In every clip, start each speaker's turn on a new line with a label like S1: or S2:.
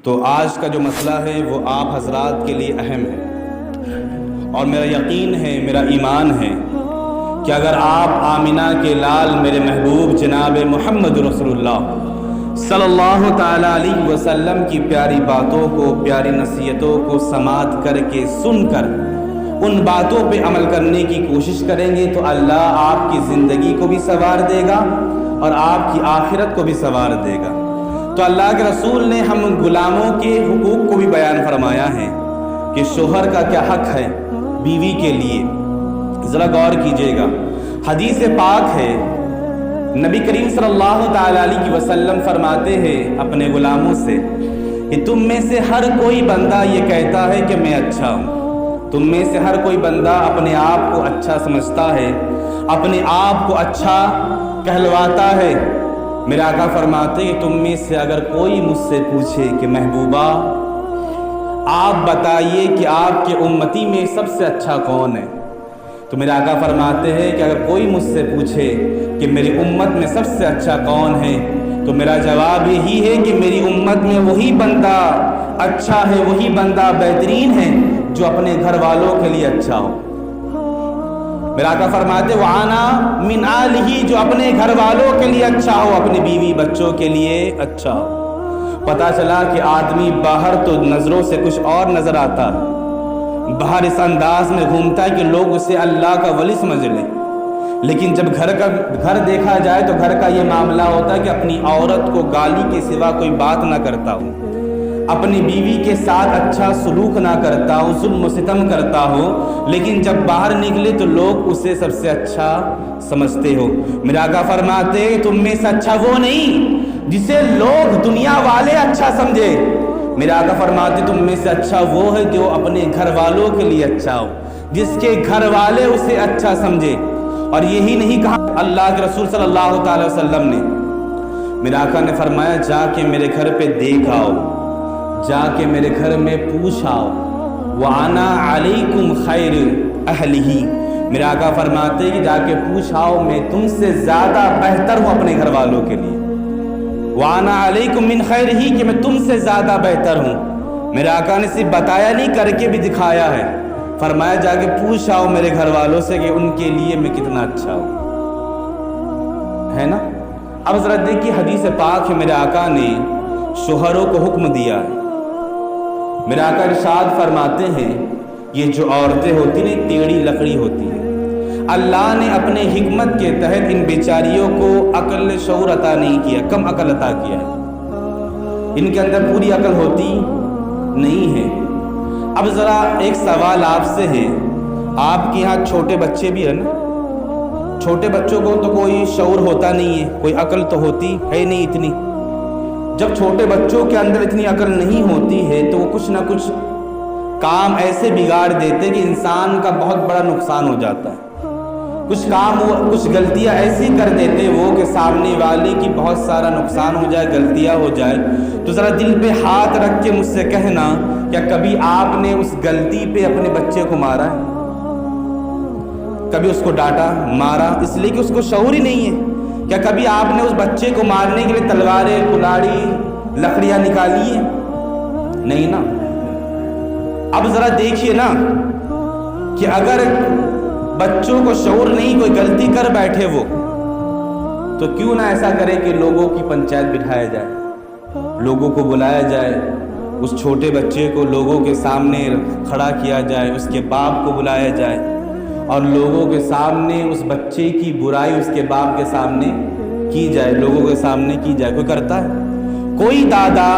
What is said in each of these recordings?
S1: تو آج کا جو مسئلہ ہے وہ آپ حضرات کے لیے اہم ہے، اور میرا یقین ہے، میرا ایمان ہے کہ اگر آپ آمنہ کے لال میرے محبوب جناب محمد رسول اللہ صلی اللہ تعالیٰ علیہ وسلم کی پیاری باتوں کو، پیاری نصیحتوں کو سماعت کر کے سن کر ان باتوں پہ عمل کرنے کی کوشش کریں گے تو اللہ آپ کی زندگی کو بھی سنوار دے گا اور آپ کی آخرت کو بھی سنوار دے گا۔ تو اللہ کے رسول نے ہم غلاموں کے حقوق کو بھی بیان فرمایا ہے کہ شوہر کا کیا حق ہے بیوی کے لیے، ذرا غور کیجئے گا۔ حدیث پاک ہے، نبی کریم صلی اللہ تعالیٰ علیہ وسلم فرماتے ہیں اپنے غلاموں سے کہ تم میں سے ہر کوئی بندہ یہ کہتا ہے کہ میں اچھا ہوں، تم میں سے ہر کوئی بندہ اپنے آپ کو اچھا سمجھتا ہے، اپنے آپ کو اچھا کہلواتا ہے۔ میرے آقا فرماتے کہ تم میں سے اگر کوئی مجھ سے پوچھے کہ محبوبہ آپ بتائیے کہ آپ کے امتی میں سب سے اچھا کون ہے، تو میرے آقا فرماتے ہیں کہ اگر کوئی مجھ سے پوچھے کہ میری امت میں سب سے اچھا کون ہے تو میرا جواب یہی ہے کہ میری امت میں وہی بندہ اچھا ہے، وہی بندہ بہترین ہے جو اپنے گھر والوں کے لیے اچھا ہو۔ میرا آقا فرماتے وَعَنَا مِنْ آلِهِ، جو اپنے گھر والوں کے لیے اچھا ہو، اپنی بیوی بچوں کے لیے اچھا ہو۔ پتہ چلا کہ آدمی باہر تو نظروں سے کچھ اور نظر آتا ہے، باہر اس انداز میں گھومتا ہے کہ لوگ اسے اللہ کا ولی سمجھ لیں، لیکن جب گھر دیکھا جائے تو گھر کا یہ معاملہ ہوتا ہے کہ اپنی عورت کو گالی کے سوا کوئی بات نہ کرتا ہوں، اپنی بیوی کے ساتھ اچھا سلوک نہ کرتا ہوں، ظلم و ستم کرتا ہوں، لیکن جب باہر نکلے تو لوگ اسے سب سے اچھا سمجھتے ہو۔ میرے آقا فرماتے تم میں سے اچھا وہ نہیں جسے لوگ دنیا والے اچھا سمجھے، میرے آقا فرماتے تم میں سے اچھا وہ ہے جو اپنے گھر والوں کے لیے اچھا ہو، جس کے گھر والے اسے اچھا سمجھے۔ اور یہی نہیں کہا اللہ کے رسول صلی اللہ تعالی وسلم نے، میرے آقا نے فرمایا جا کے میرے گھر پہ دیکھ آؤ، جا کے میرے گھر میں پوچھ آؤ، وَأَنَا عَلَيْكُمْ خَيْرُ أَهْلِهِ، میرے آقا فرماتے کہ جا کے پوچھ آؤ میں تم سے زیادہ بہتر ہوں اپنے گھر والوں کے لیے، وَأَنَا عَلَيْكُمْ مِنْ خَيْرِهِ کہ میں تم سے زیادہ بہتر ہوں۔ میرے آقا نے صرف بتایا نہیں، کر کے بھی دکھایا ہے، فرمایا جا کے پوچھ آؤ میرے گھر والوں سے کہ ان کے لیے میں کتنا اچھا ہوں، ہے نا۔ اب ذرا دیکھیے حدیث پاک ہے، میرے آقا نے شوہروں کو حکم دیا ہے۔ میرے آقا ارشاد فرماتے ہیں یہ جو عورتیں ہوتی ہیں ٹیڑھی لکڑی ہوتی ہیں، اللہ نے اپنے حکمت کے تحت ان بیچاریوں کو عقل شعور عطا نہیں کیا، کم عقل عطا کیا ہے، ان کے اندر پوری عقل ہوتی نہیں ہے۔ اب ذرا ایک سوال آپ سے ہے، آپ کے یہاں چھوٹے بچے بھی ہیں نا، چھوٹے بچوں کو تو کوئی شعور ہوتا نہیں ہے، کوئی عقل تو ہوتی ہے نہیں اتنی۔ جب چھوٹے بچوں کے اندر اتنی عقل نہیں ہوتی ہے تو وہ کچھ نہ کچھ کام ایسے بگاڑ دیتے کہ انسان کا بہت بڑا نقصان ہو جاتا ہے، کچھ غلطیاں ایسی کر دیتے وہ کہ سامنے والے کی بہت سارا نقصان ہو جائے، غلطیاں ہو جائے۔ تو ذرا دل پہ ہاتھ رکھ کے مجھ سے کہنا کیا کبھی آپ نے اس غلطی پہ اپنے بچے کو مارا ہے؟ کبھی اس کو ڈانٹا، مارا؟ اس لیے کہ اس کو شعور ہی نہیں ہے۔ کیا کبھی آپ نے اس بچے کو مارنے کے لیے تلواریں، کلاڑی، لکڑیاں نکالی ہیں؟ نہیں نا۔ اب ذرا دیکھیے نا کہ اگر بچوں کو شعور نہیں، کوئی غلطی کر بیٹھے وہ، تو کیوں نہ ایسا کرے کہ لوگوں کی پنچایت بٹھایا جائے، لوگوں کو بلایا جائے، اس چھوٹے بچے کو لوگوں کے سامنے کھڑا کیا جائے، اس کے باپ کو بلایا جائے اور لوگوں کے سامنے اس بچے کی برائی اس کے باپ کے سامنے کی جائے، لوگوں کے سامنے کی جائے۔ کوئی کرتا ہے؟ کوئی دادا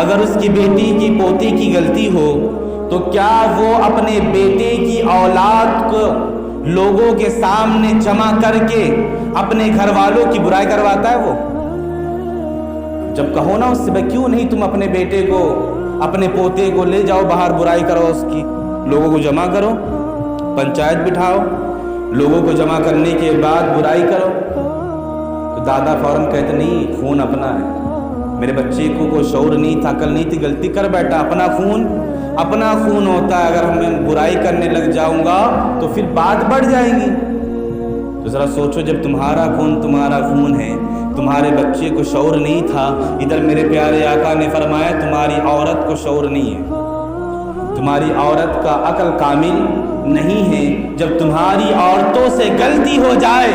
S1: اگر اس کی بیٹی کی پوتی کی غلطی ہو تو کیا وہ اپنے بیٹے کی اولاد کو لوگوں کے سامنے جمع کر کے اپنے گھر والوں کی برائی کرواتا ہے؟ وہ جب کہو نا اس سے کیوں نہیں تم اپنے بیٹے کو، اپنے پوتے کو لے جاؤ باہر، برائی کرو اس کی، لوگوں کو جمع کرو، پنچایت بٹھاؤ، لوگوں کو جمع کرنے کے بعد برائی کرو، تو دادا فوراً کہتے نہیں خون اپنا ہے، میرے بچے کو کوئی شعور نہیں تھا، عقل نہیں تھی، غلطی کر بیٹھا، اپنا خون ہوتا ہے، اگر میں برائی کرنے لگ جاؤں گا تو پھر بات بڑھ جائیں گی۔ تو تو ذرا سوچو، جب تمہارا خون ہے، تمہارے بچے کو شعور نہیں تھا، ادھر میرے پیارے آقا نے فرمایا تمہاری عورت کو شعور نہیں ہے، تمہاری عورت کا عقل کامل نہیں ہے۔ جب تمہاری عورتوں سے غلطی ہو جائے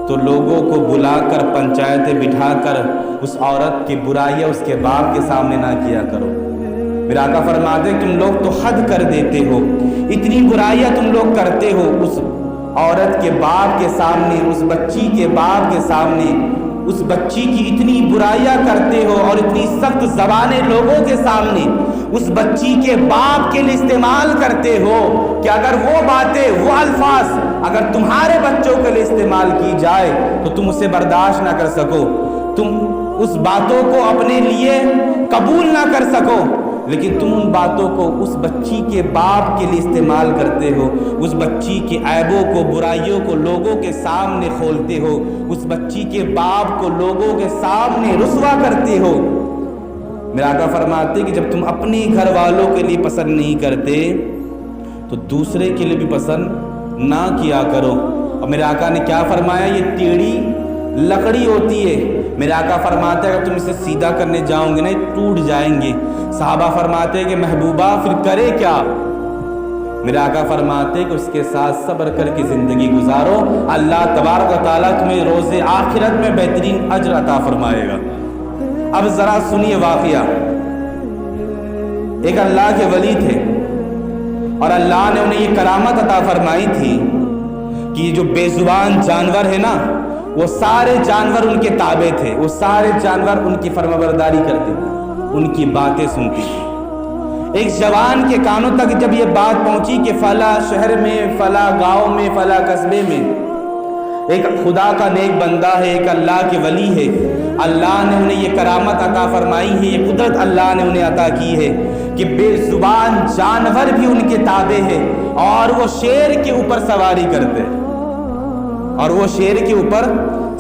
S1: تو لوگوں کو بلا کر پنچایتیں بٹھا کر اس عورت کی برائیاں اس کے باپ کے سامنے نہ کیا کرو۔ میرا آقا فرماتے ہیں تم لوگ تو حد کر دیتے ہو، اتنی برائیاں تم لوگ کرتے ہو اس عورت کے باپ کے سامنے، اس بچی کے باپ کے سامنے، اس بچی کی اتنی برائیاں کرتے ہو اور اتنی سخت زبانیں لوگوں کے سامنے اس بچی کے باپ کے لیے استعمال کرتے ہو کہ اگر وہ باتیں، وہ الفاظ اگر تمہارے بچوں کے لیے استعمال کی جائے تو تم اسے برداشت نہ کر سکو، تم اس باتوں کو اپنے لیے قبول نہ کر سکو، لیکن تم ان باتوں کو اس بچی کے باپ کے لیے استعمال کرتے ہو، اس بچی کے عیبوں کو، برائیوں کو لوگوں کے سامنے کھولتے ہو، اس بچی کے باپ کو لوگوں کے سامنے رسوا کرتے ہو۔ میرا آقا فرماتے کہ جب تم اپنے گھر والوں کے لیے پسند نہیں کرتے تو دوسرے کے لیے بھی پسند نہ کیا کرو۔ اور میرے آقا نے کیا فرمایا، یہ ٹیڑھی لکڑی ہوتی ہے، میرے آقا فرماتے ہیں اگر تم اسے سیدھا کرنے جاؤ گے نا ٹوٹ جائیں گے۔ صحابہ فرماتے ہیں کہ محبوبہ پھر کرے کیا؟ میرے آقا فرماتے ہیں کہ اس کے ساتھ صبر کر کے زندگی گزارو، اللہ تبارک و تعالیٰ تمہیں روز آخرت میں بہترین اجر عطا فرمائے گا۔ اب ذرا سنیے واقعہ، ایک اللہ کے ولی تھے اور اللہ نے انہیں یہ کرامت عطا فرمائی تھی کہ یہ جو بے زبان جانور ہے نا، وہ سارے جانور ان کے تابع تھے، وہ سارے جانور ان کی فرمانبرداری کرتے تھے، ان کی باتیں سنتی تھی۔ ایک جوان کے کانوں تک جب یہ بات پہنچی کہ فلاں شہر میں، فلاں گاؤں میں، فلاں قصبے میں ایک خدا کا نیک بندہ ہے، ایک اللہ کے ولی ہے، اللہ نے انہیں یہ کرامت عطا فرمائی ہے، یہ قدرت اللہ نے انہیں عطا کی ہے کہ بے زبان جانور بھی ان کے تابع ہے اور وہ شیر کے اوپر سواری کرتے ہیں، اور وہ شیر کے اوپر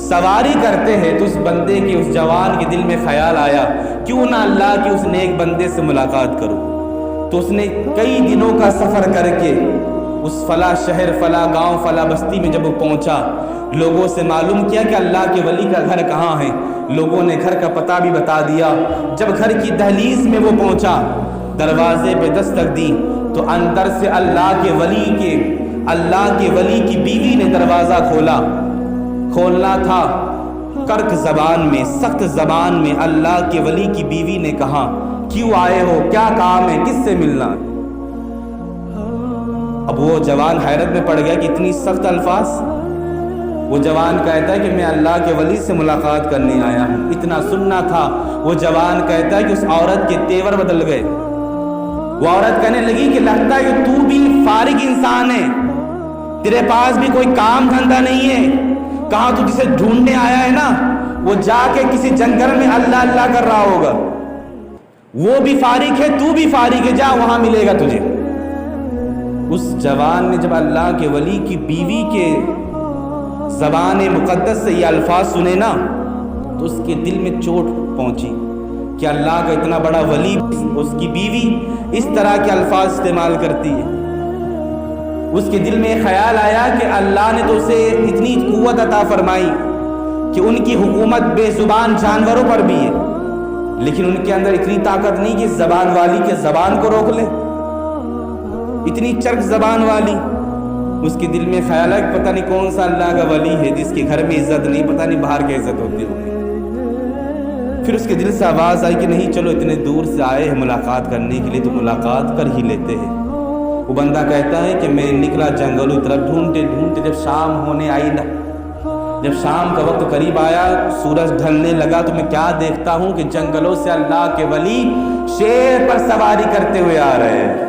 S1: سواری کرتے ہیں۔ تو اس بندے کے، اس جوان کے دل میں خیال آیا کیوں نہ اللہ کے اس نیک بندے سے ملاقات کروں۔ تو اس نے کئی دنوں کا سفر کر کے اس فلاں شہر، فلاں گاؤں، فلاں بستی میں جب وہ پہنچا، لوگوں سے معلوم کیا کہ اللہ کے ولی کا گھر کہاں ہے، لوگوں نے گھر کا پتہ بھی بتا دیا۔ جب گھر کی دہلیز میں وہ پہنچا، دروازے پہ دستک دی تو اندر سے اللہ کے ولی کی بیوی نے دروازہ کھولنا تھا، کرک زبان میں، سخت زبان میں اللہ کے ولی کی بیوی نے کہا کیوں آئے ہو، کیا کام ہے، کس سے ملنا ہے؟ اب وہ جوان حیرت میں پڑ گیا کہ اتنی سخت الفاظ۔ وہ جوان کہتا ہے کہ میں اللہ کے ولی سے ملاقات کرنے آیا ہوں، اتنا سننا تھا۔ وہ جوان کہتا ہے کہ اس عورت کے تیور بدل گئے، وہ عورت کہنے لگی کہ لگتا ہے کہ تو بھی فارغ انسان ہے، تیرے پاس بھی کوئی کام دھندہ نہیں ہے، کہاں تو جسے ڈھونڈنے آیا ہے نا وہ جا کے کسی جنگل میں اللہ اللہ کر رہا ہوگا، وہ بھی فارغ ہے، تو بھی فارغ ہے، جا وہاں ملے گا تجھے۔ اس جوان نے جب اللہ کے ولی کی بیوی کے زبان مقدس سے یہ الفاظ سنے نا تو اس کے دل میں چوٹ پہنچی کہ اللہ کا اتنا بڑا ولی، اس کی بیوی اس طرح کے الفاظ استعمال کرتی ہے۔ اس کے دل میں خیال آیا کہ اللہ نے تو اسے اتنی قوت عطا فرمائی کہ ان کی حکومت بے زبان جانوروں پر بھی ہے، لیکن ان کے اندر اتنی طاقت نہیں کہ زبان والی کے زبان کو روک لے، اتنی چرک زبان والی۔ اس کے دل میں خیال ہے کہ پتہ نہیں کون سا اللہ کا ولی ہے جس کے گھر میں عزت نہیں، پتہ نہیں باہر کی عزت ہوتی ہوگی۔ پھر اس کے دل سے آواز آئی کہ نہیں، چلو اتنے دور سے آئے ہیں ملاقات کرنے کے لیے تو ملاقات کر ہی لیتے ہیں۔ وہ بندہ کہتا ہے کہ میں نکلا جنگلوں طرف ڈھونڈتے ڈھونڈتے، جب شام ہونے آئی نا، جب شام کا وقت قریب آیا، سورج ڈھلنے لگا تو میں کیا دیکھتا ہوں کہ جنگلوں سے اللہ کے ولی شیر پر سواری کرتے ہوئے آ رہے ہیں۔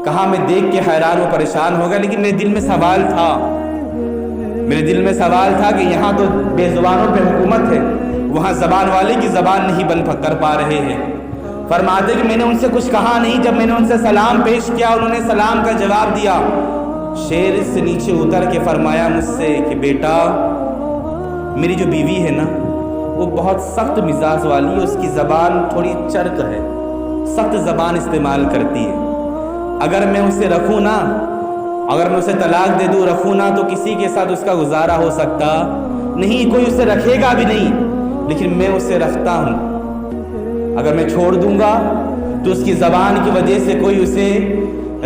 S1: کہاں میں دیکھ کے حیران و پریشان ہو گیا، لیکن میرے دل میں سوال تھا کہ یہاں تو بے زبانوں پہ حکومت ہے، وہاں زبان والے کی زبان نہیں بن کر پا رہے ہیں۔ فرماتے کہ میں نے ان سے کچھ کہا نہیں، جب میں نے ان سے سلام پیش کیا انہوں نے سلام کا جواب دیا۔ شیر سے نیچے اتر کے فرمایا مجھ سے کہ بیٹا، میری جو بیوی ہے نا وہ بہت سخت مزاج والی ہے، اس کی زبان تھوڑی چرک ہے، سخت زبان استعمال کرتی ہے، اگر میں اسے رکھوں نا اگر میں اسے طلاق دے دوں رکھوں نہ تو کسی کے ساتھ اس کا گزارا ہو سکتا نہیں، کوئی اسے رکھے گا بھی نہیں، لیکن میں اسے رکھتا ہوں۔ اگر میں چھوڑ دوں گا تو اس کی زبان کی وجہ سے کوئی اسے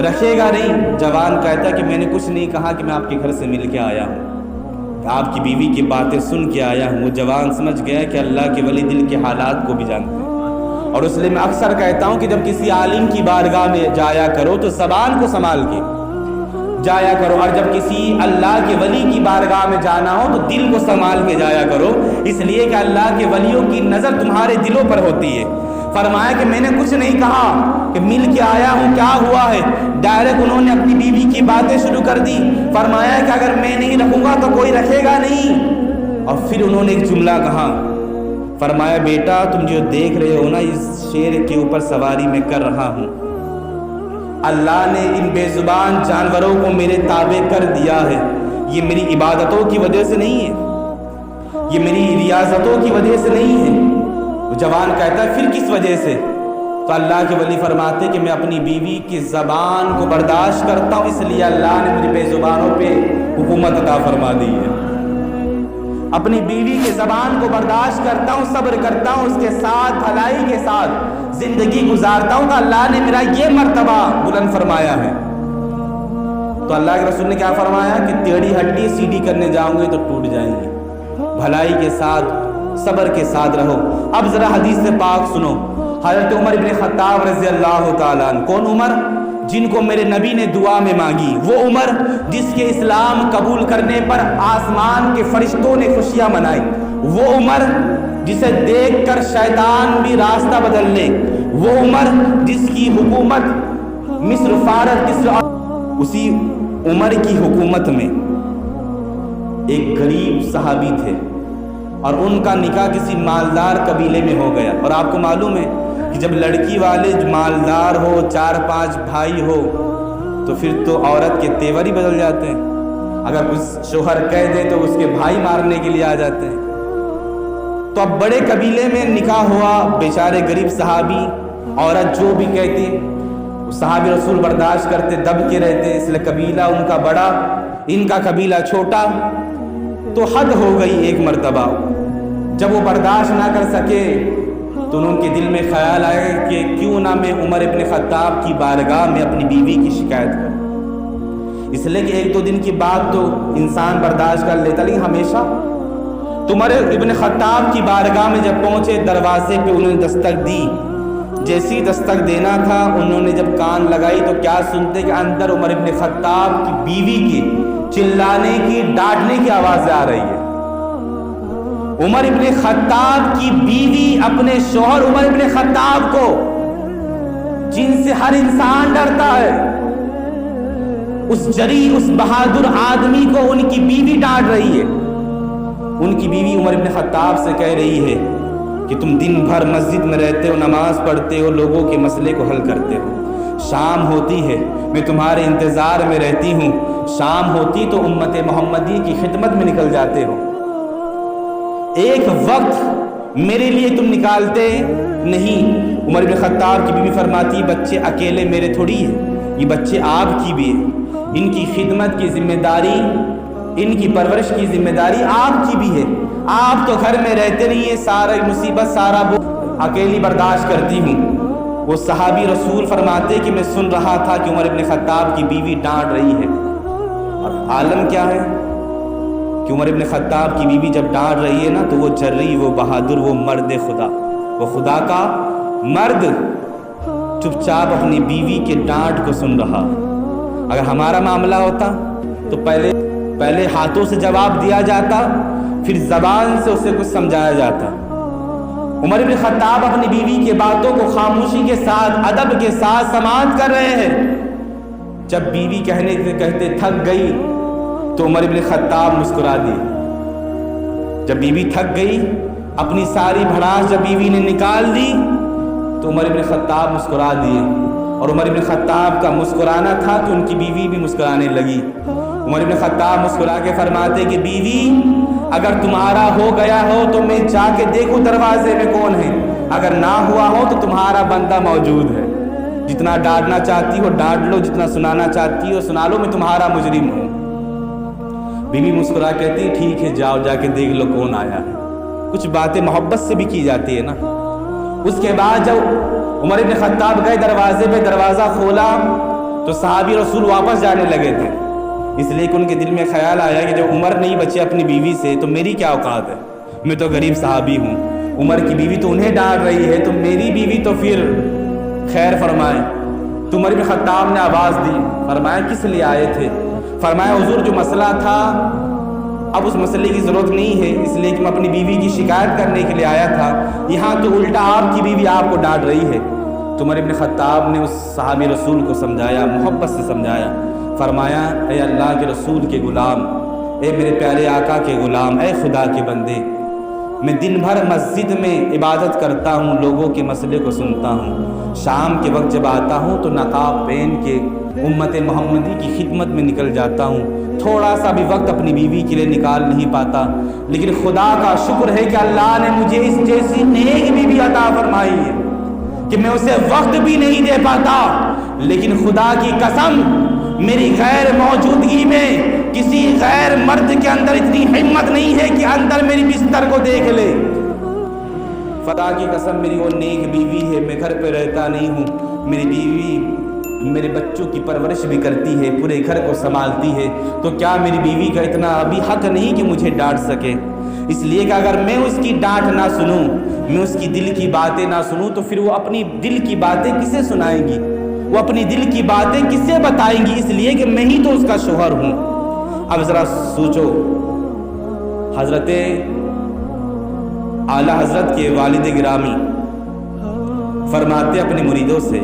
S1: رکھے گا نہیں۔ جوان کہتا کہ میں نے کچھ نہیں کہا کہ میں آپ کے گھر سے مل کے آیا ہوں، آپ کی بیوی کی باتیں سن کے آیا ہوں۔ وہ جوان سمجھ گیا کہ اللہ کے ولی دل کے حالات کو بھی جانتے ہیں، اور اس لیے میں اکثر کہتا ہوں کہ جب کسی عالم کی بارگاہ میں جایا کرو تو زبان کو سنبھال کے جایا کرو، اور جب کسی اللہ کے ولی کی بارگاہ میں جانا ہو تو دل کو سنبھال کے جایا کرو، اس لیے کہ اللہ کے ولیوں کی نظر تمہارے دلوں پر ہوتی ہے۔ فرمایا کہ میں نے کچھ نہیں کہا کہ مل کے آیا ہوں، کیا ہوا ہے؟ ڈائریکٹ انہوں نے اپنی بیوی کی باتیں شروع کر دی۔ فرمایا کہ اگر میں نہیں رکھوں گا تو کوئی رکھے گا نہیں۔ اور پھر انہوں نے ایک جملہ کہا، فرمایا بیٹا تم جو دیکھ رہے ہو نا، اس شیر کے اوپر سواری میں کر رہا ہوں، اللہ نے ان بے زبان جانوروں کو میرے تابع کر دیا ہے، یہ میری عبادتوں کی وجہ سے نہیں ہے، یہ میری ریاضتوں کی وجہ سے نہیں ہے۔ وہ جوان کہتا ہے پھر کس وجہ سے؟ تو اللہ کے ولی فرماتے کہ میں اپنی بیوی کی زبان کو برداشت کرتا ہوں، اس لیے اللہ نے مجھے بے زبانوں پہ حکومت عطا فرما دی ہے۔ اپنی بیوی کی زبان کو برداشت کرتا ہوں، صبر کرتا ہوں، اس کے ساتھ بھلائی کے ساتھ زندگی گزارتا ہوں، تو اللہ نے میرا یہ مرتبہ بلند فرمایا ہے۔ تو اللہ کے رسول نے کیا فرمایا کہ ٹیڑھی ہڈی سیدھی کرنے جاؤں گے تو ٹوٹ جائیں گی، بھلائی کے ساتھ صبر کے ساتھ رہو۔ اب ذرا حدیث سے پاک سنو، حضرت عمر بن خطاب رضی اللہ تعالیٰ عنہ، کون عمر؟ جن کو میرے نبی نے دعا میں مانگی، وہ عمر جس کے اسلام قبول کرنے پر آسمان کے فرشتوں نے خوشیاں منائی، وہ عمر جسے دیکھ کر شیطان بھی راستہ بدل لے، وہ عمر جس کی حکومت مصر فارس کسرا، اسی عمر کی حکومت میں ایک غریب صحابی تھے اور ان کا نکاح کسی مالدار قبیلے میں ہو گیا۔ اور آپ کو معلوم ہے کہ جب لڑکی والے مالدار ہو، 4-5 بھائی ہو، تو پھر تو عورت کے تیور ہی بدل جاتے ہیں۔ اگر کچھ شوہر کہہ دے تو اس کے بھائی مارنے کے لیے آ جاتے ہیں۔ تو اب بڑے قبیلے میں نکاح ہوا، بیچارے غریب صحابی، عورت جو بھی کہتی صحابی رسول برداشت کرتے، دب کے رہتے، اس لیے قبیلہ ان کا بڑا، ان کا قبیلہ چھوٹا۔ تو حد ہو گئی ایک مرتبہ، جب وہ برداشت نہ کر سکے تو ان کے دل میں خیال آیا کہ کیوں نہ میں عمر ابن خطاب کی بارگاہ میں اپنی بیوی کی شکایت کروں۔ اس لیے کہ 1-2 دن کی بات تو انسان برداشت کر لیتا، لیکن ہمیشہ۔ تو عمر ابن خطاب کی بارگاہ میں جب پہنچے، دروازے پہ انہوں نے دستک دی، جیسی دستک دینا تھا انہوں نے جب کان لگائی تو کیا سنتے کہ اندر عمر ابن خطاب کی بیوی کی چلانے کی، ڈانٹنے کی آوازیں آ رہی ہے۔ عمر ابن خطاب کی بیوی اپنے شوہر عمر ابن خطاب کو، جن سے ہر انسان ڈرتا ہے، اس جری، اس بہادر آدمی کو ان کی بیوی ڈانٹ رہی ہے۔ ان کی بیوی عمر ابن خطاب سے کہہ رہی ہے کہ تم دن بھر مسجد میں رہتے ہو، نماز پڑھتے ہو، لوگوں کے مسئلے کو حل کرتے ہو، شام ہوتی ہے میں تمہارے انتظار میں رہتی ہوں، شام ہوتی تو امت محمدی کی خدمت میں نکل جاتے ہو، ایک وقت میرے لیے تم نکالتے نہیں۔ عمر بن خطاب کی بیوی فرماتی بچے اکیلے میرے تھوڑی ہیں، یہ بچے آپ کی بھی ہیں، ان کی خدمت کی ذمہ داری، ان کی پرورش کی ذمہ داری آپ کی بھی ہے، آپ تو گھر میں رہتے نہیں ہیں، سارا مصیبت سارا اکیلی برداشت کرتی ہوں۔ وہ صحابی رسول فرماتے کہ میں سن رہا تھا کہ عمر بن خطاب کی بیوی ڈانٹ رہی ہے، اور عالم کیا ہے کہ عمر بن خطاب کی بیوی جب ڈانٹ رہی ہے نا تو وہ جری، وہ بہادر، وہ مرد خدا، وہ خدا کا مرد چپ چاپ اپنی بیوی کے ڈانٹ کو سن رہا۔ اگر ہمارا معاملہ ہوتا تو پہلے ہاتھوں سے جواب دیا جاتا، پھر زبان سے اسے کچھ سمجھایا جاتا۔ عمر بن خطاب اپنی بیوی کی باتوں کو خاموشی کے ساتھ، ادب کے ساتھ سماعت کر رہے ہیں۔ جب بیوی کہتے تھک گئی تو عمر بن خطاب مسکرا دی۔ جب بیوی تھک گئی، اپنی ساری بھڑاس جب بیوی نے نکال دی تو عمر بن خطاب مسکرا دیے، اور عمر بن خطاب کا مسکرانا تھا کہ ان کی بیوی بھی مسکرانے لگی۔ عمر بن خطاب مسکرا کے فرماتے کہ بیوی اگر تمہارا ہو گیا ہو تو میں جا کے دیکھوں دروازے میں کون ہے، اگر نہ ہوا ہو تو تمہارا بندہ موجود ہے۔ جتنا ڈانٹنا چاہتی ہو ڈانٹ لو، جتنا سنانا چاہتی ہو سنا لو، میں تمہارا مجرم ہوں۔ بیوی مسکرا کہتی ٹھیک ہے جاؤ، جا کے دیکھ لو کون آیا ہے۔ کچھ باتیں محبت سے بھی کی جاتی ہے نا۔ اس کے بعد جب عمر بن خطاب گئے دروازے پہ، دروازہ کھولا تو صحابی رسول واپس جانے لگے تھے، اس لیے کہ ان کے دل میں خیال آیا کہ جب عمر نہیں بچے اپنی بیوی سے تو میری کیا اوقات ہے، میں تو غریب صحابی ہوں، عمر کی بیوی تو انہیں ڈانٹ رہی ہے تو میری بیوی تو پھر خیر فرمائے۔ تو عمر بن خطاب نے آواز دی، فرمایا کس لیے آئے تھے؟ فرمایا حضور جو مسئلہ تھا اب اس مسئلے کی ضرورت نہیں ہے، اس لیے کہ میں اپنی بیوی کی شکایت کرنے کے لیے آیا تھا، یہاں تو الٹا آپ کی بیوی آپ کو ڈانٹ رہی ہے۔ تو عمر بن خطاب نے اس صحابی رسول کو سمجھایا، محبت سے سمجھایا، فرمایا اے اللہ کے رسول کے غلام، اے میرے پیارے آقا کے غلام، اے خدا کے بندے، میں دن بھر مسجد میں عبادت کرتا ہوں، لوگوں کے مسئلے کو سنتا ہوں، شام کے وقت جب آتا ہوں تو نقاب پہن کے امت محمدی کی خدمت میں نکل جاتا ہوں، تھوڑا سا بھی وقت اپنی بیوی کے لیے نکال نہیں پاتا، لیکن خدا کا شکر ہے کہ اللہ نے مجھے اس جیسی نیک بیوی عطا فرمائی ہے کہ میں اسے وقت بھی نہیں دے پاتا، لیکن خدا کی قسم میری غیر موجودگی میں کسی غیر مرد کے اندر اتنی ہمت نہیں ہے کہ اندر میری بستر کو دیکھ لے۔ خدا کی قسم میری وہ نیک بیوی ہے، میں گھر پہ رہتا نہیں ہوں، میری بیوی میرے بچوں کی پرورش بھی کرتی ہے، پورے گھر کو سنبھالتی ہے، تو کیا میری بیوی کا اتنا ابھی حق نہیں کہ مجھے ڈانٹ سکے؟ اس لیے کہ اگر میں اس کی ڈانٹ نہ سنوں، میں اس کی دل کی باتیں نہ سنوں تو پھر وہ اپنی دل کی باتیں کسے سنائیں گی، وہ اپنی دل کی باتیں کسے بتائیں گی؟ اس لیے کہ میں ہی تو اس کا شوہر ہوں۔ اب ذرا سوچو، حضرت اعلیٰ حضرت کے والد گرامی فرماتے اپنے مریدوں سے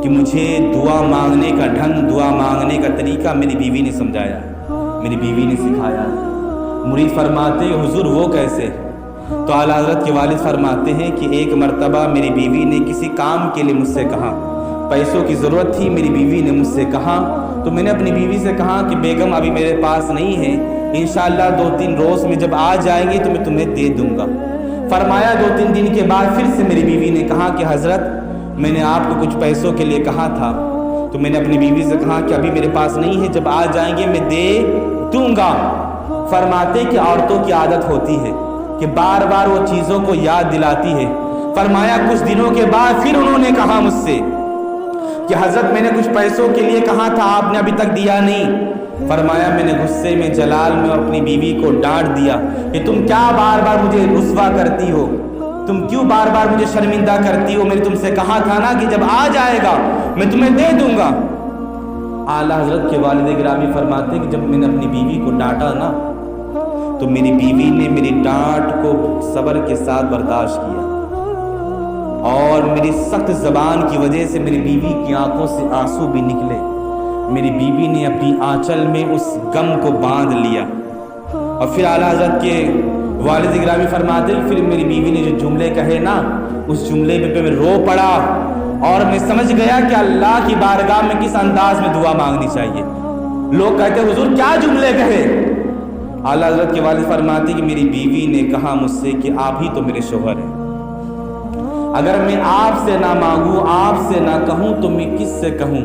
S1: کہ مجھے دعا مانگنے کا ڈھنگ، دعا مانگنے کا طریقہ میری بیوی نے سمجھایا، میری بیوی نے سکھایا۔ مرید فرماتے ہیں حضور وہ کیسے؟ تو اعلیٰ حضرت کے والد فرماتے ہیں کہ ایک مرتبہ میری بیوی نے کسی کام کے لیے مجھ سے کہا، پیسوں کی ضرورت تھی، میری بیوی نے مجھ سے کہا، تو میں نے اپنی بیوی سے کہا کہ بیگم ابھی میرے پاس نہیں ہے، انشاءاللہ 2-3 روز میں جب آ جائیں گے تو میں تمہیں دے دوں گا۔ فرمایا 2-3 دن کے بعد پھر سے میری بیوی نے کہا کہ حضرت میں نے آپ کو کچھ پیسوں کے لیے کہا تھا، تو میں نے اپنی بیوی سے کہا کہ ابھی میرے پاس نہیں ہے، جب آ جائیں گے میں دے دوں گا۔ فرماتے کہ عورتوں کی عادت ہوتی ہے کہ بار بار وہ چیزوں کو یاد دلاتی ہے۔ فرمایا کچھ دنوں کے بعد پھر انہوں نے کہا مجھ سے کہ حضرت میں نے کچھ پیسوں کے لیے کہا تھا، آپ نے ابھی تک دیا نہیں۔ فرمایا میں نے غصے میں جلال میں اپنی بیوی کو ڈانٹ دیا کہ تم کیا بار بار مجھے رسوا کرتی ہو، تم کیوں بار بار مجھے شرمندہ کرتی ہو، میں نے تم سے کہا تھا نا کہ جب آ جائے گا میں تمہیں دے دوں گا۔ اعلیٰ حضرت کے والد گرامی فرماتے کہ جب میں نے اپنی بیوی کو ڈانٹا نا تو میری بیوی نے میری ڈانٹ کو صبر کے ساتھ برداشت کیا، اور میری سخت زبان کی وجہ سے میری بیوی کی آنکھوں سے آنسو بھی نکلے، میری بیوی نے اپنی آنچل میں اس غم کو باندھ لیا۔ اور پھر اعلیٰ حضرت کے والد گرامی فرماتے پھر میری بیوی نے جو جملے کہے نا اس جملے پہ میں رو پڑا، اور میں سمجھ گیا کہ اللہ کی بارگاہ میں کس انداز میں دعا مانگنی چاہیے۔ لوگ کہتے ہیں حضور کیا جملے کہے؟ اعلیٰ حضرت کے والد فرماتے کہ میری بیوی نے کہا مجھ سے کہ آپ ہی تو میرے شوہر ہیں، اگر میں آپ سے نہ مانگوں، آپ سے نہ کہوں تو میں کس سے کہوں؟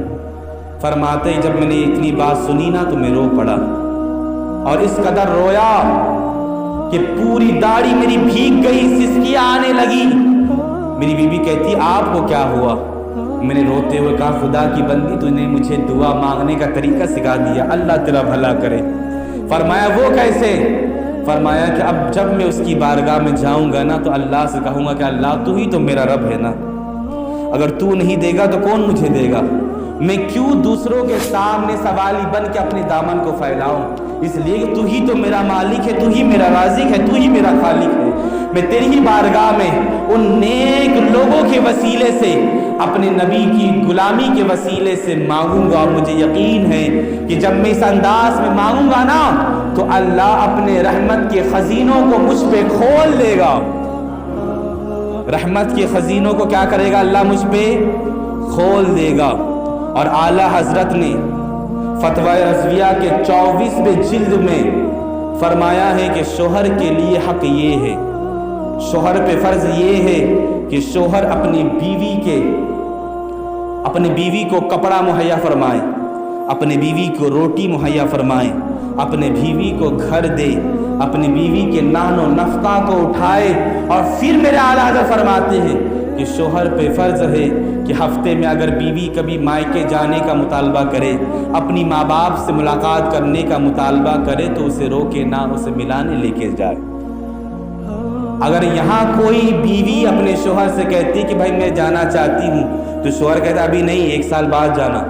S1: فرماتے جب میں نے اتنی بات سنی نا تو میں رو پڑا، اور اس قدر رویا کہ پوری داڑھی میری بھیگ گئی، سسکیاں آنے لگی۔ میری بیوی کہتی آپ کو کیا ہوا؟ میں نے روتے ہوئے کہا خدا کی بندی تو نے مجھے دعا مانگنے کا طریقہ سکھا دیا، اللہ تیرا بھلا کرے۔ فرمایا وہ کیسے؟ فرمایا کہ اب جب میں اس کی بارگاہ میں جاؤں گا نا تو اللہ سے کہوں گا کہ اللہ تو ہی تو میرا رب ہے نا، اگر تو نہیں دے گا تو کون مجھے دے گا؟ میں کیوں دوسروں کے سامنے سوالی بن کے اپنے دامن کو پھیلاؤں؟ اس لیے کہ تو ہی تو میرا مالک ہے، تو ہی میرا رازق ہے، تو ہی میرا خالق ہے۔ میں تیری ہی بارگاہ میں ان نیک لوگوں کے وسیلے سے، اپنے نبی کی غلامی کے وسیلے سے مانگوں گا، اور مجھے یقین ہے کہ جب میں اس انداز میں مانگوں گا نا تو اللہ اپنے رحمت کے خزینوں کو مجھ پہ کھول دے گا۔ رحمت کے خزینوں کو کیا کرے گا؟ اللہ مجھ پہ کھول دے گا۔ اور اعلیٰ حضرت نے فتویٰ رضویہ کے 24ویں جلد میں فرمایا ہے کہ شوہر کے لیے حق یہ ہے، شوہر پہ فرض یہ ہے کہ شوہر اپنی بیوی کے اپنی بیوی کو کپڑا مہیا فرمائے، اپنے بیوی کو روٹی مہیا فرمائے، اپنے بیوی کو گھر دے، اپنی بیوی کے نان و نفقہ کو اٹھائے، اور پھر میرے اعلیٰ حضرت فرماتے ہیں کہ شوہر پہ فرض ہے کہ ہفتے میں اگر بیوی کبھی مائکے جانے کا مطالبہ کرے، اپنی ماں باپ سے ملاقات کرنے کا مطالبہ کرے تو اسے روکے نہ، اسے ملانے لے کے جائے۔ اگر یہاں کوئی بیوی اپنے شوہر سے کہتی کہ بھائی میں جانا چاہتی ہوں، تو شوہر کہتا ابھی نہیں، 1 سال بعد جانا۔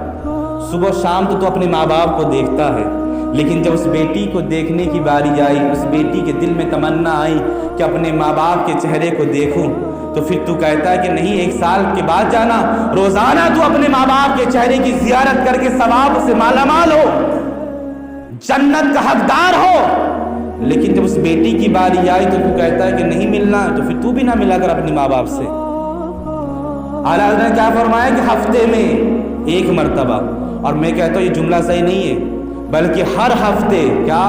S1: صبح شام تو اپنے ماں باپ کو دیکھتا ہے، لیکن جب اس بیٹی کو دیکھنے کی باری آئی، اس بیٹی کے دل میں تمنا آئی کہ اپنے ماں باپ کے چہرے کو دیکھوں، تو پھر تو کہتا ہے کہ نہیں، 1 سال کے بعد جانا۔ روزانہ تو اپنے ماں باپ کے چہرے کی زیارت کر کے ثواب سے مالا مال ہو، جنت کا حقدار ہو، لیکن جب اس بیٹی کی باری آئی تو تو کہتا ہے کہ نہیں ملنا، تو پھر تو بھی نہ ملا کر اپنے ماں باپ سے۔ اعلیٰ حضرت نے کیا فرمایا کہ ہفتے میں 1 مرتبہ، اور میں کہتا ہوں یہ جملہ صحیح نہیں ہے، بلکہ ہر ہفتے، کیا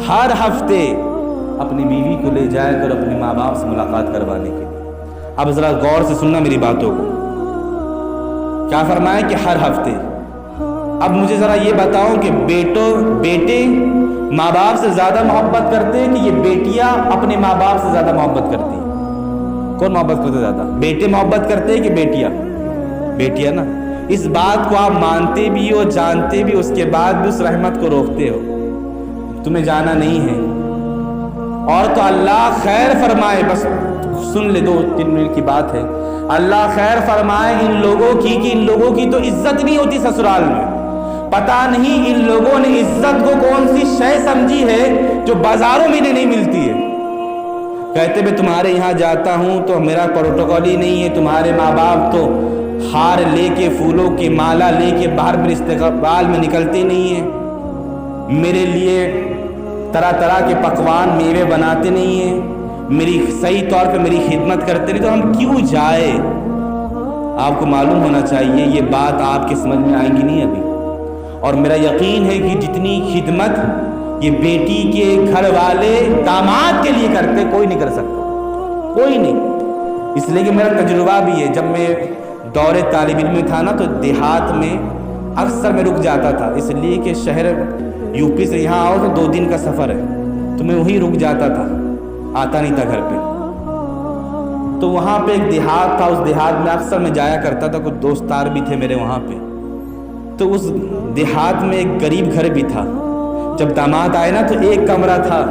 S1: ہر ہفتے اپنی بیوی کو لے جایا کر اپنے ماں باپ سے ملاقات کروانے کے لیے۔ اب ذرا غور سے سننا میری باتوں کو، کیا فرمایا کہ ہر ہفتے۔ اب مجھے ذرا یہ بتاؤ کہ بیٹے ماں باپ سے زیادہ محبت کرتے ہیں کہ یہ بیٹیاں اپنے ماں باپ سے زیادہ محبت کرتی ہیں؟ کون محبت کرتے زیادہ؟ بیٹے محبت کرتے ہیں کہ بیٹیاں؟ بیٹیاں نا۔ اس بات کو آپ مانتے بھی ہو، جانتے بھی، اس کے بعد بھی اس رحمت کو روکتے ہو، تمہیں جانا نہیں ہے۔ اور تو اللہ خیر فرمائے، بس سن لے، 2-3 منٹ کی بات ہے، اللہ خیر فرمائے ان لوگوں کی کہ ان لوگوں کی تو عزت نہیں ہوتی سسرال میں۔ پتہ نہیں ان لوگوں نے عزت کو کون سی شے سمجھی ہے جو بازاروں میں نہیں ملتی ہے۔ کہتے میں تمہارے یہاں جاتا ہوں تو میرا پروٹوکول ہی نہیں ہے، تمہارے ماں باپ تو ہار لے کے، پھولوں کی مالا لے کے باہر میں استقبال میں نکلتے نہیں ہیں، میرے لیے طرح طرح کے پکوان میوے بناتے نہیں ہیں، میری صحیح طور پہ میری خدمت کرتے نہیں، تو ہم کیوں جائے؟ آپ کو معلوم ہونا چاہیے یہ بات آپ کے سمجھ میں آئیں گی نہیں ابھی، اور میرا یقین ہے کہ جتنی خدمت یہ بیٹی کے گھر والے داماد کے لیے کرتے کوئی نہیں کر سکتا، کوئی نہیں۔ اس لیے کہ میرا تجربہ بھی ہے، جب میں دور طالب علم میں تھا نا تو دیہات میں اکثر میں رک جاتا تھا، اس لیے کہ شہر یو پی سے یہاں آؤ تو 2 دن کا سفر ہے، تو میں وہیں رک جاتا تھا، آتا نہیں تھا گھر پہ۔ تو وہاں پہ ایک دیہات تھا، اس دیہات میں اکثر میں جایا کرتا تھا، کچھ دوستار بھی تھے میرے وہاں پہ۔ تو اس دیہات میں ایک غریب گھر بھی تھا، جب داماد آئے نا تو 1 کمرہ تھا،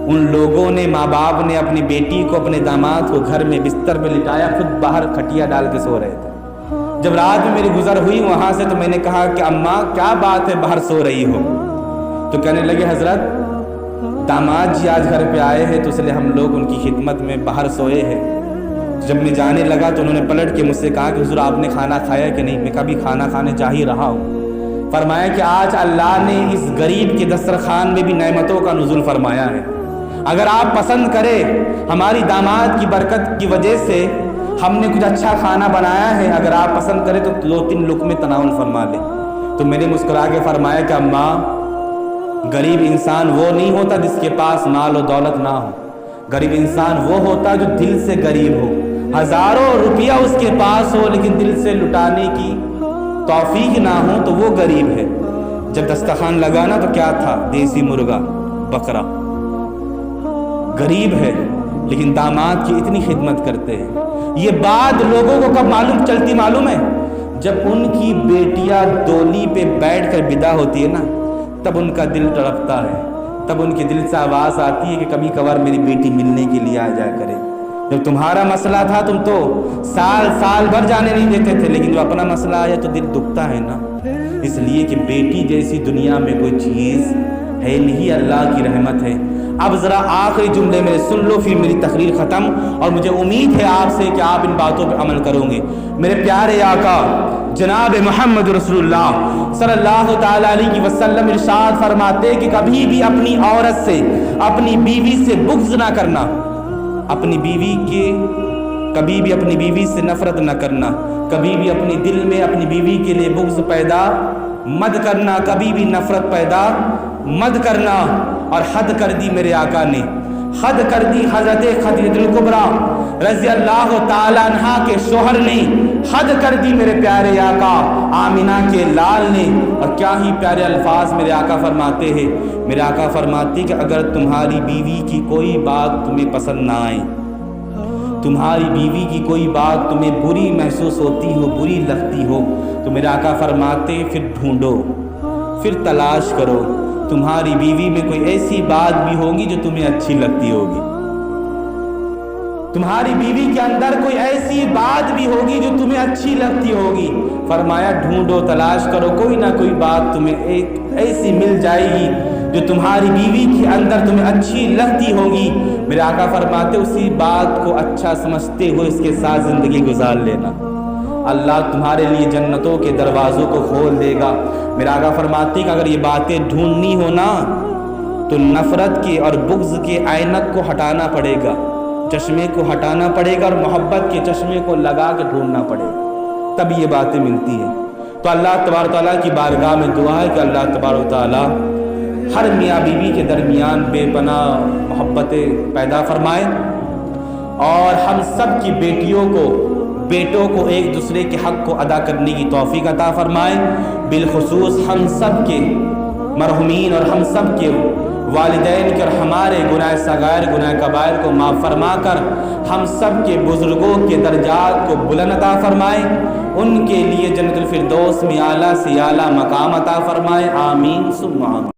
S1: ان لوگوں نے، ماں باپ نے اپنی بیٹی کو، اپنے داماد کو گھر میں بستر پہ لٹایا، خود باہر کھٹیا ڈال کے سو رہے تھے۔ جب رات میں میری گزر ہوئی وہاں سے تو میں نے کہا کہ اماں کیا بات ہے باہر سو رہی ہو؟ تو کہنے لگے حضرت داماد جی آج گھر پہ آئے ہیں تو اس لیے ہم لوگ ان کی خدمت میں باہر سوئے ہیں۔ جب میں جانے لگا تو انہوں نے پلٹ کے مجھ سے کہا کہ حضور آپ نے کھانا کھایا کہ نہیں؟ میں کبھی کھانا کھانے جا ہی رہا ہوں۔ فرمایا کہ آج اللہ نے اس غریب کے دسترخوان میں بھی نعمتوں کا نزول فرمایا ہے، اگر آپ پسند کرے، ہماری داماد کی برکت کی وجہ سے ہم نے کچھ اچھا کھانا بنایا ہے، اگر آپ پسند کرے تو 2-3 لقمے تناول فرما لیں۔ تو میں نے مسکرا کے فرمایا کہ اماں غریب انسان وہ نہیں ہوتا جس کے پاس مال و دولت نہ ہو، غریب انسان وہ ہوتا جو دل سے غریب ہو، ہزاروں روپیہ اس کے پاس ہو لیکن دل سے لٹانے کی توفیق نہ ہو تو وہ غریب ہے۔ جب دسترخوان لگانا تو کیا تھا؟ دیسی مرغا، بکرا۔ غریب ہے لیکن داماد کی اتنی خدمت کرتے ہیں۔ یہ بات لوگوں کو کب معلوم چلتی معلوم ہے؟ جب ان کی بیٹیاں ڈولی پہ بیٹھ کر ودا ہوتی ہے نا، تب ان کا دل تڑپتا ہے، تب ان کے دل سے آواز آتی ہے کہ کبھی کبھار میری بیٹی ملنے کے لیے آ جایا کرے۔ جب تمہارا مسئلہ تھا تم تو سال بھر جانے نہیں دیتے تھے، لیکن جب اپنا مسئلہ آیا تو دل دکھتا ہے نا۔ اس لیے کہ بیٹی جیسی دنیا میں کوئی چیز ہے نہیں، اللہ کی رحمت ہے۔ اب ذرا آخری جملے میرے سن لو، پھر میری تقریر ختم، اور مجھے امید ہے آپ سے کہ آپ ان باتوں پہ عمل کرو گے۔ میرے پیارے آقا جناب محمد رسول اللہ صلی اللہ تعالیٰ علیہ وسلم ارشاد فرماتے کہ کبھی بھی اپنی عورت سے، اپنی بیوی سے بغض نہ کرنا، کبھی بھی اپنی بیوی سے نفرت نہ کرنا، کبھی بھی اپنے دل میں اپنی بیوی کے لیے بغض پیدا مت کرنا، کبھی بھی نفرت پیدا مت کرنا۔ اور حد کر دی میرے آقا نے، حد کر دی حضرت خدیجہ الکبریٰ رضی اللہ تعالیٰ عنہا کے شوہر نے، حد کر دی میرے پیارے آقا آمینہ کے لال نے۔ اور کیا ہی پیارے الفاظ میرے آقا فرماتے ہیں، میرے آقا فرماتے کہ اگر تمہاری بیوی کی کوئی بات تمہیں پسند نہ آئے، تمہاری بیوی کی کوئی بات تمہیں بری محسوس ہوتی ہو، بری لگتی ہو، تو میرے آقا فرماتے پھر ڈھونڈو، پھر تلاش کرو، تمہاری بیوی میں کوئی ایسی بات بھی ہوگی جو تمہیں اچھی لگتی ہوگی، تمہاری بیوی کے اندر کوئی ایسی بات بھی ہوگی جو تمہیں اچھی لگتی ہوگی۔ فرمایا ڈھونڈو، تلاش کرو، کوئی نہ کوئی بات تمہیں ایک ایسی مل جائے گی جو تمہاری بیوی کے اندر تمہیں اچھی لگتی ہوگی۔ میرے آقا فرماتے اسی بات کو اچھا سمجھتے ہوئے اس کے ساتھ زندگی گزار لینا، اللہ تمہارے لیے جنتوں کے دروازوں کو کھول دے گا۔ میرے آقا فرماتے کہ اگر یہ باتیں ڈھونڈنی ہو نا تو نفرت کے اور بغض کے عینک کو ہٹانا پڑے گا، چشمے کو ہٹانا پڑے گا، اور محبت کے چشمے کو لگا کے ڈھونڈنا پڑے گا، تب یہ باتیں ملتی ہیں۔ تو اللہ تبارک تعالیٰ کی بارگاہ میں دعا ہے کہ اللہ تبارک تعالیٰ ہر میاں بیوی کے درمیان بے پناہ محبتیں پیدا فرمائے، اور ہم سب کی بیٹوں کو ایک دوسرے کے حق کو ادا کرنے کی توفیق عطا فرمائے، بالخصوص ہم سب کے مرحومین اور ہم سب کے والدین کے اور ہمارے گناہ صغائر گناہ کبائر کو معاف فرما کر ہم سب کے بزرگوں کے درجات کو بلند عطا فرمائے، ان کے لیے جنت الفردوس میں اعلیٰ سے اعلیٰ مقام عطا فرمائے، آمین ثم آمین۔